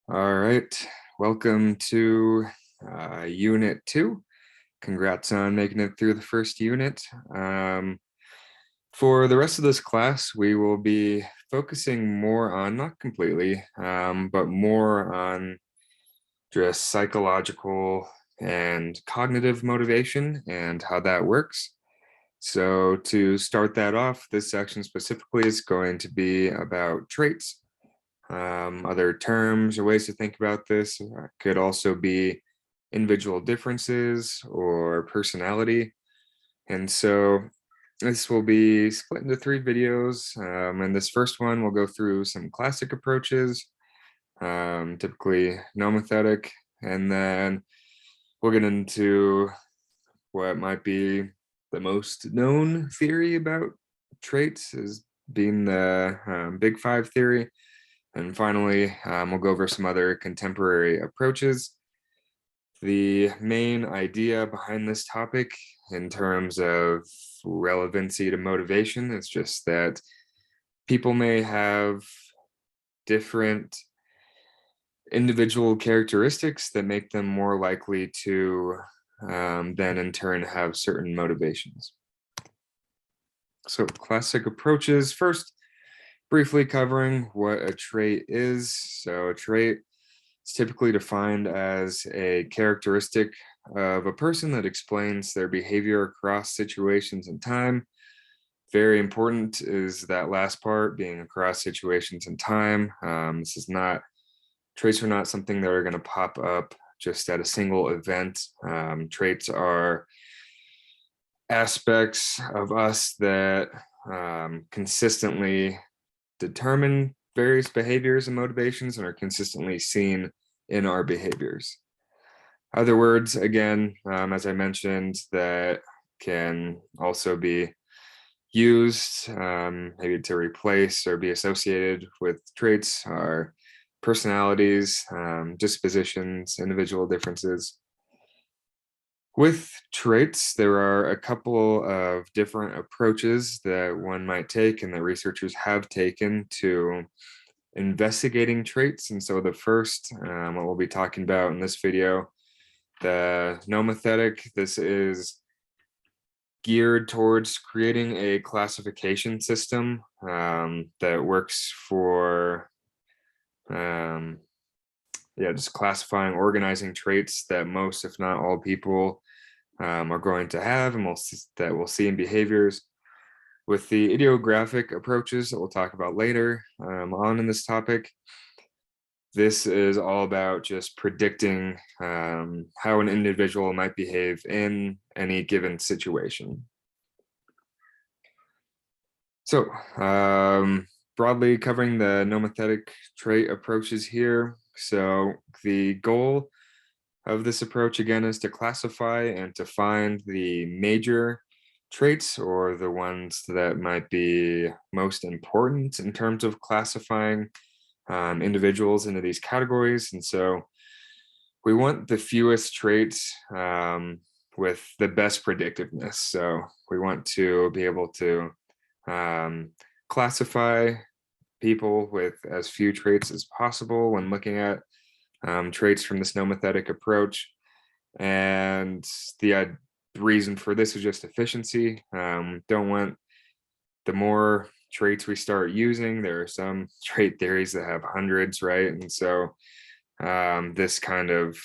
All right, welcome to Unit 2. Congrats on making it through the first unit. For the rest of this class, we will be focusing more on, not completely, but more on just psychological and cognitive motivation and how that works. So to start that off, this section specifically is going to be about traits. Other terms or ways to think about this could also be individual differences or personality. And so this will be split into 3 videos. And this first one will go through some classic approaches, typically nomothetic, and then we'll get into what might be the most known theory about traits as being the Big Five theory. And finally, we'll go over some other contemporary approaches. The main idea behind this topic in terms of relevancy to motivation is just that people may have different individual characteristics that make them more likely to then in turn have certain motivations. So classic approaches, first, briefly covering what a trait is. So a trait is typically defined as a characteristic of a person that explains their behavior across situations and time. Very important is that last part, being across situations and time. Traits are not something that are going to pop up just at a single event. Traits are aspects of us that consistently determine various behaviors and motivations and are consistently seen in our behaviors. Other words, again, as I mentioned, that can also be used maybe to replace or be associated with traits are personalities, dispositions, individual differences. With traits, there are a couple of different approaches that one might take and that researchers have taken to investigating traits. And so the first, what we'll be talking about in this video, the nomothetic, this is geared towards creating a classification system that works for just classifying, organizing traits that most, if not all people are going to have and that we'll see in behaviors. With the idiographic approaches that we'll talk about later on in this topic, this is all about just predicting how an individual might behave in any given situation. So broadly covering the nomothetic trait approaches here. So the goal of this approach, again, is to classify and to find the major traits or the ones that might be most important in terms of classifying individuals into these categories. And so we want the fewest traits with the best predictiveness. So we want to be able to classify people with as few traits as possible when looking at traits from this nomothetic approach. And the reason for this is just efficiency. Don't want the more traits we start using. There are some trait theories that have hundreds, right? And so this kind of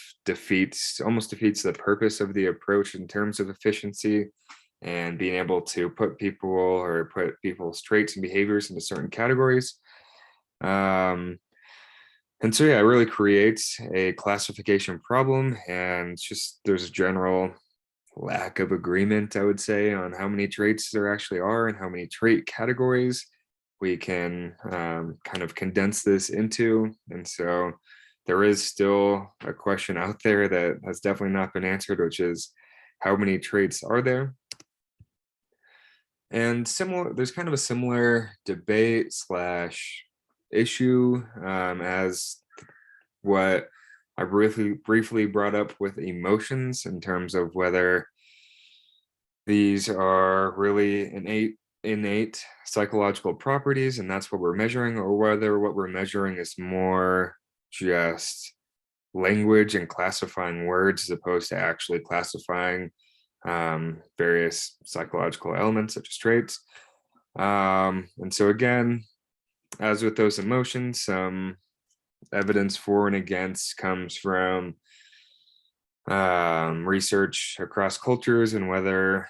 almost defeats the purpose of the approach in terms of efficiency and being able to put people's traits and behaviors into certain categories. And so, yeah, it really creates a classification problem, and just there's a general lack of agreement, I would say, on how many traits there actually are and how many trait categories we can kind of condense this into. And so there is still a question out there that has definitely not been answered, which is how many traits are there? And there's kind of a similar debate slash issue as what I briefly brought up with emotions in terms of whether these are really innate psychological properties and that's what we're measuring, or whether what we're measuring is more just language and classifying words as opposed to actually classifying various psychological elements such as traits. And so again, as with those emotions, some evidence for and against comes from research across cultures and whether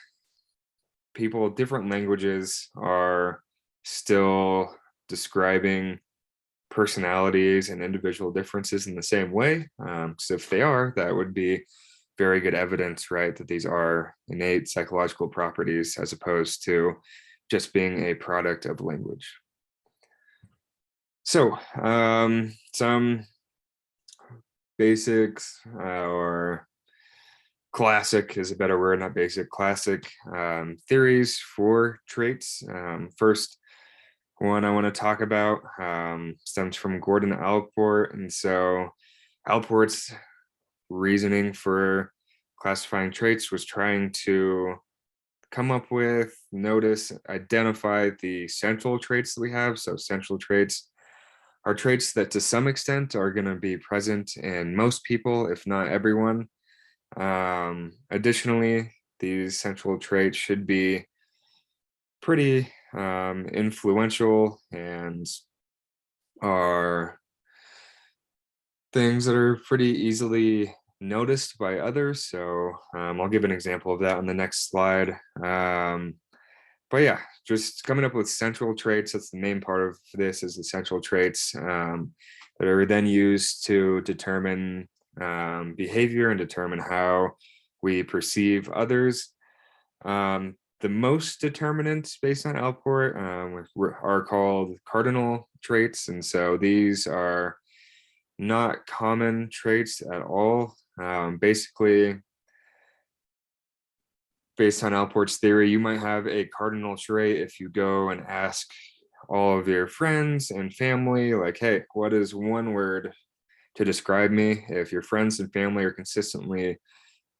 people with different languages are still describing personalities and individual differences in the same way. So if they are, that would be very good evidence, right, that these are innate psychological properties as opposed to just being a product of language. So some basics or classic is a better word, not basic, classic theories for traits. First one I want to talk about stems from Gordon Allport. And so Allport's reasoning for classifying traits was trying to come up with, notice, identify the central traits that we have. So central traits are traits that to some extent are going to be present in most people, if not everyone. Additionally, these central traits should be pretty influential and are things that are pretty easily noticed by others. So I'll give an example of that on the next slide. But yeah, just coming up with central traits. That's the main part of this, is the central traits that are then used to determine behavior and determine how we perceive others. The most determinants based on Allport are called cardinal traits. And so these are not common traits at all. Basically, based on Allport's theory, you might have a cardinal trait if you go and ask all of your friends and family, like, hey, what is one word to describe me? If your friends and family are consistently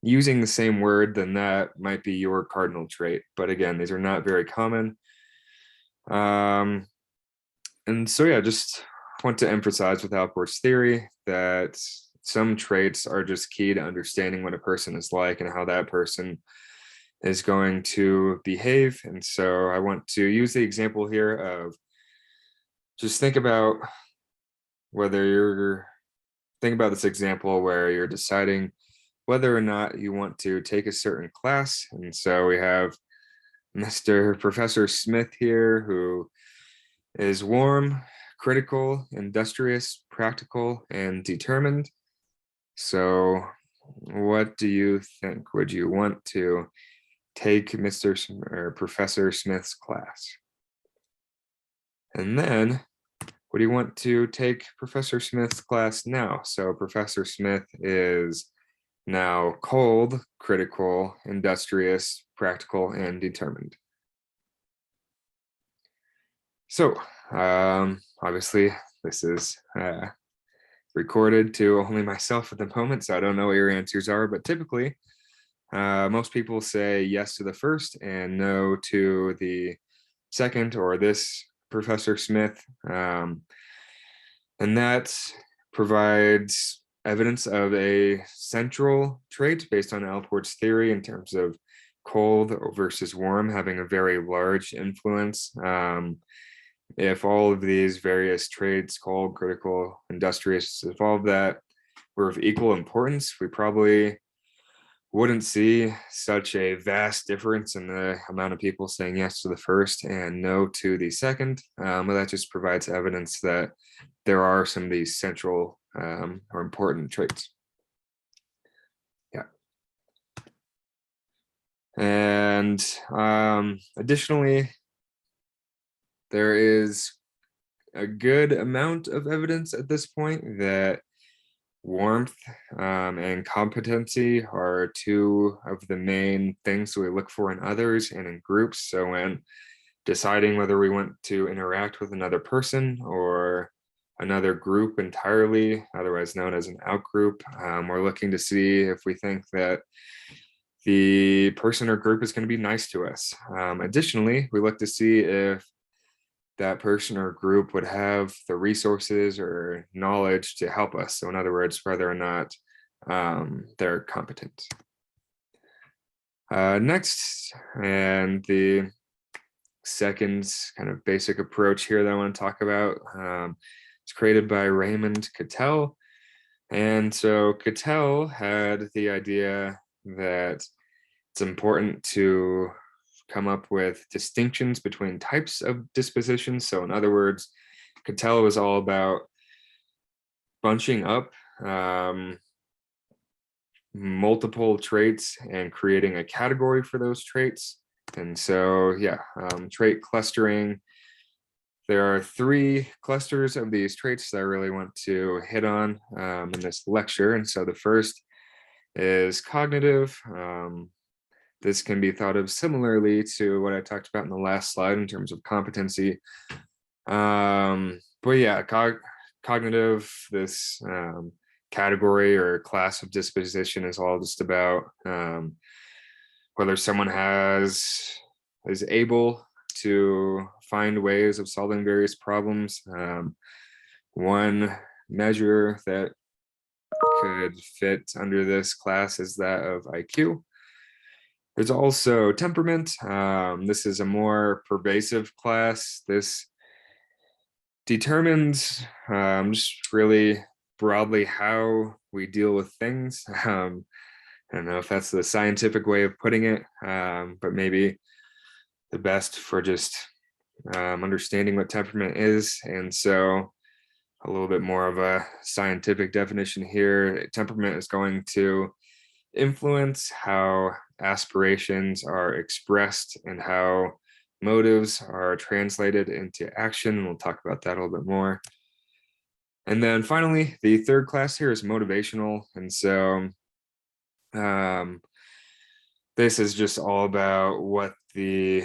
using the same word, then that might be your cardinal trait. But again, these are not very common. And so, yeah, just want to emphasize with Allport's theory that some traits are just key to understanding what a person is like and how that person is going to behave. And so I want to use the example here of just think about this example where you're deciding whether or not you want to take a certain class. And so we have Professor Smith here, who is warm, critical, industrious, practical, and determined. So what do you think? Would you want to take Professor Smith's class? And then would you want to take Professor Smith's class now? So Professor Smith is now cold, critical, industrious, practical, and determined. So obviously this is recorded to only myself at the moment, so I don't know what your answers are, but typically most people say yes to the first and no to the second, or this Professor Smith. And that provides evidence of a central trait based on Allport's theory in terms of cold versus warm having a very large influence. If all of these various traits, cold, critical, industrious, if all of that were of equal importance, we probably wouldn't see such a vast difference in the amount of people saying yes to the first and no to the second. But that just provides evidence that there are some of these central or important traits. Yeah. And additionally, there is a good amount of evidence at this point that warmth and competency are two of the main things we look for in others and in groups. So when deciding whether we want to interact with another person or another group entirely, otherwise known as an outgroup, we're looking to see if we think that the person or group is going to be nice to us. Additionally, we look to see if that person or group would have the resources or knowledge to help us. So in other words, whether or not they're competent. Next, and the second kind of basic approach here that I want to talk about, it's created by Raymond Cattell. And so Cattell had the idea that it's important to come up with distinctions between types of dispositions. So in other words, Cattell was all about bunching up multiple traits and creating a category for those traits. And so, yeah, trait clustering. There are 3 clusters of these traits that I really want to hit on in this lecture. And so the first is cognitive. This can be thought of similarly to what I talked about in the last slide in terms of competency. But yeah, cognitive, this category or class of disposition is all just about whether someone is able to find ways of solving various problems. One measure that could fit under this class is that of IQ. There's also temperament. This is a more pervasive class. This determines just really broadly how we deal with things. I don't know if that's the scientific way of putting it, but maybe the best for just understanding what temperament is. And so a little bit more of a scientific definition here. Temperament is going to influence how aspirations are expressed and how motives are translated into action. We'll talk about that a little bit more. And then finally, the third class here is motivational. And so this is just all about what the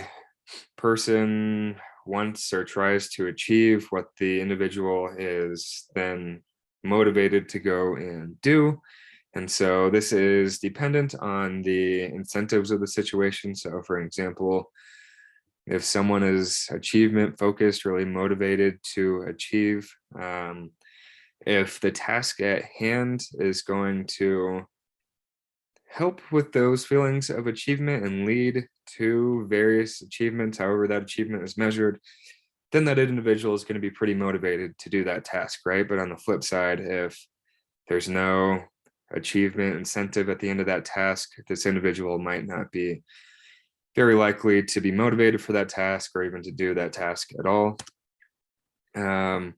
person wants or tries to achieve, what the individual is then motivated to go and do. And so this is dependent on the incentives of the situation. So for example, if someone is achievement focused, really motivated to achieve, if the task at hand is going to help with those feelings of achievement and lead to various achievements, however that achievement is measured, then that individual is going to be pretty motivated to do that task, right? But on the flip side, if there's no achievement incentive at the end of that task, this individual might not be very likely to be motivated for that task or even to do that task at all. And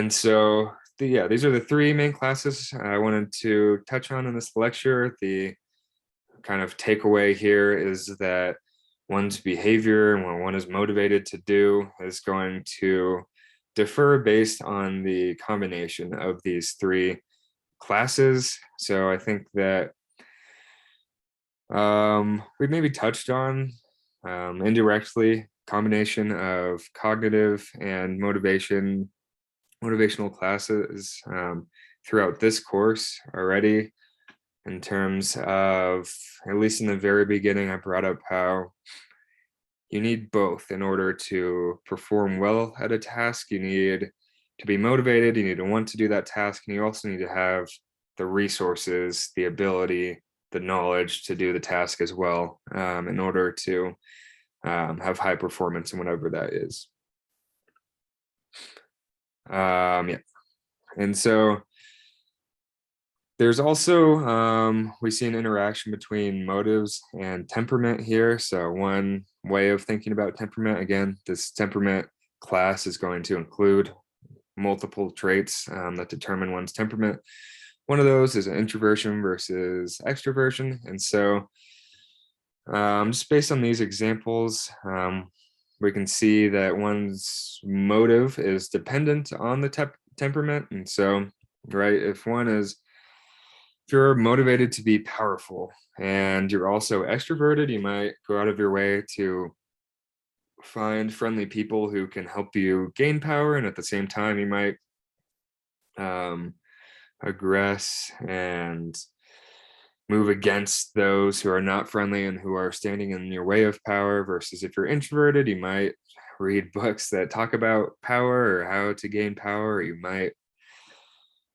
so these are the 3 main classes I wanted to touch on in this lecture. The kind of takeaway here is that one's behavior and what one is motivated to do is going to differ based on the combination of these 3 classes. So I think that we maybe touched on indirectly combination of cognitive and motivational classes throughout this course already, in terms of, at least in the very beginning, I brought up how you need both in order to perform well at a task. You need to be motivated, you need to want to do that task, and you also need to have the resources, the ability, the knowledge to do the task as well, in order to have high performance in whatever that is. Yeah. And so there's also, we see an interaction between motives and temperament here. So one way of thinking about temperament, again, this temperament class is going to include multiple traits that determine one's temperament. One of those is introversion versus extroversion. And so just based on these examples, we can see that one's motive is dependent on the temperament. And so, right, if you're motivated to be powerful and you're also extroverted, you might go out of your way to find friendly people who can help you gain power. And at the same time, you might aggress and move against those who are not friendly and who are standing in your way of power. Versus if you're introverted, you might read books that talk about power or how to gain power. You might,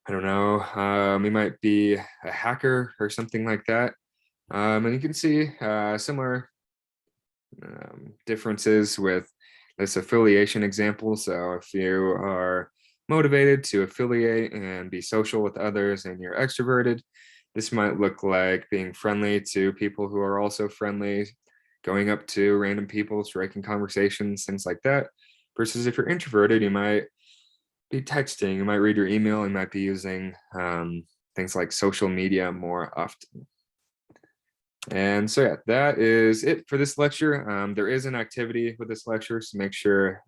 I don't know, you might be a hacker or something like that. And you can see similar differences with this affiliation example. So if you are motivated to affiliate and be social with others and you're extroverted, this might look like being friendly to people who are also friendly, going up to random people, striking conversations, things like that. Versus if you're introverted, you might be texting, you might read your email, you might be using things like social media more often. And so yeah, that is it for this lecture. There is an activity with this lecture, so make sure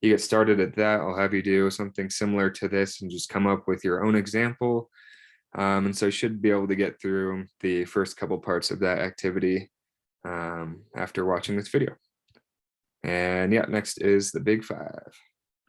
you get started at that. I'll have you do something similar to this and just come up with your own example. And so you should be able to get through the first couple parts of that activity after watching this video. And yeah, next is the big five.